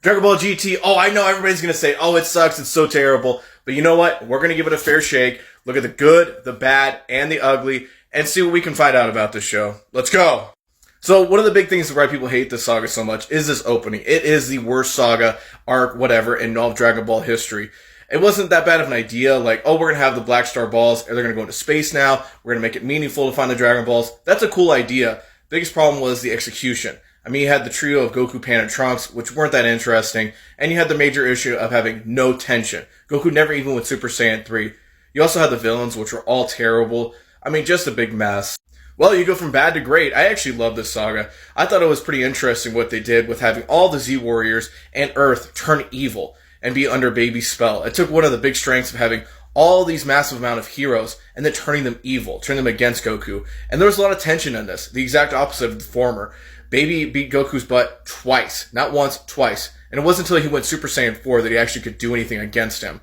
Dragon Ball GT, oh, I know everybody's going to say, oh, it sucks, it's so terrible. But you know what? We're going to give it a fair shake, look at the good, the bad, and the ugly, and see what we can find out about this show. Let's go! So one of the big things why people hate this saga so much is this opening. It is the worst saga, arc, whatever, in all of Dragon Ball history. It wasn't that bad of an idea, like, oh, we're going to have the Black Star Balls, and they're going to go into space now, we're going to make it meaningful to find the Dragon Balls. That's a cool idea. Biggest problem was the execution. I mean, you had the trio of Goku, Pan, and Trunks, which weren't that interesting, and you had the major issue of having no tension. Goku never even went Super Saiyan 3. You also had the villains, which were all terrible. I mean, just a big mess. Well, you go from bad to great. I actually love this saga. I thought it was pretty interesting what they did with having all the Z-Warriors and Earth turn evil and be under Baby's spell. It took one of the big strengths of having all these massive amount of heroes and then turning them evil, turning them against Goku. And there was a lot of tension in this, the exact opposite of the former. Baby beat Goku's butt twice. Not once, twice. And it wasn't until he went Super Saiyan 4 that he actually could do anything against him.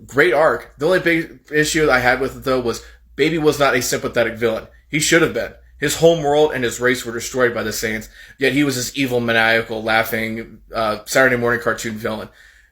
Great arc. The only big issue I had with it, though, was Baby was not a sympathetic villain. He should have been. His home world and his race were destroyed by the Saiyans, yet he was this evil, maniacal, laughing, Saturday morning cartoon villain.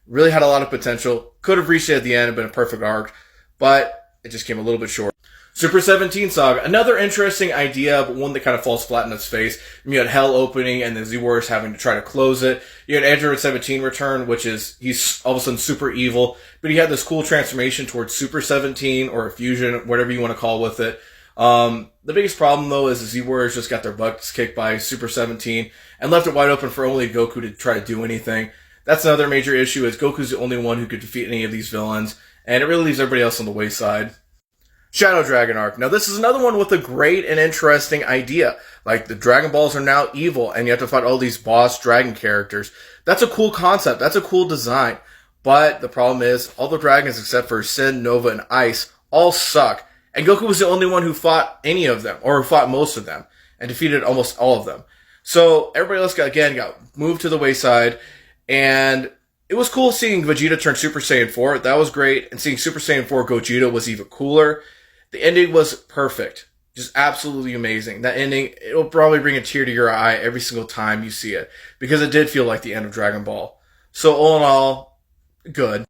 Really had a lot of potential. Could have reached it at the end and been a perfect arc, but it just came a little bit short. Super 17 Saga, another interesting idea, but one that kind of falls flat in its face. You had Hell opening and the Z-Warriors having to try to close it. You had Android 17 return, which is, he's all of a sudden super evil, but he had this cool transformation towards Super 17 or a fusion, whatever you want to call with it. The biggest problem, though, is the Z-Warriors just got their butts kicked by Super 17 and left it wide open for only Goku to try to do anything. That's another major issue, is Goku's the only one who could defeat any of these villains, and it really leaves everybody else on the wayside. Shadow Dragon arc. Now, this is another one with a great and interesting idea. Like, the Dragon Balls are now evil, and you have to fight all these boss dragon characters. That's a cool concept. That's a cool design. But the problem is, all the dragons except for Sin, Nova, and Ice all suck. And Goku was the only one who fought any of them, or who fought most of them, and defeated almost all of them. So, everybody else got moved to the wayside, and it was cool seeing Vegeta turn Super Saiyan 4. That was great. And seeing Super Saiyan 4 Gogeta was even cooler. The ending was perfect. Just absolutely amazing. That ending, it'll probably bring a tear to your eye every single time you see it. Because it did feel like the end of Dragon Ball. So all in all, good.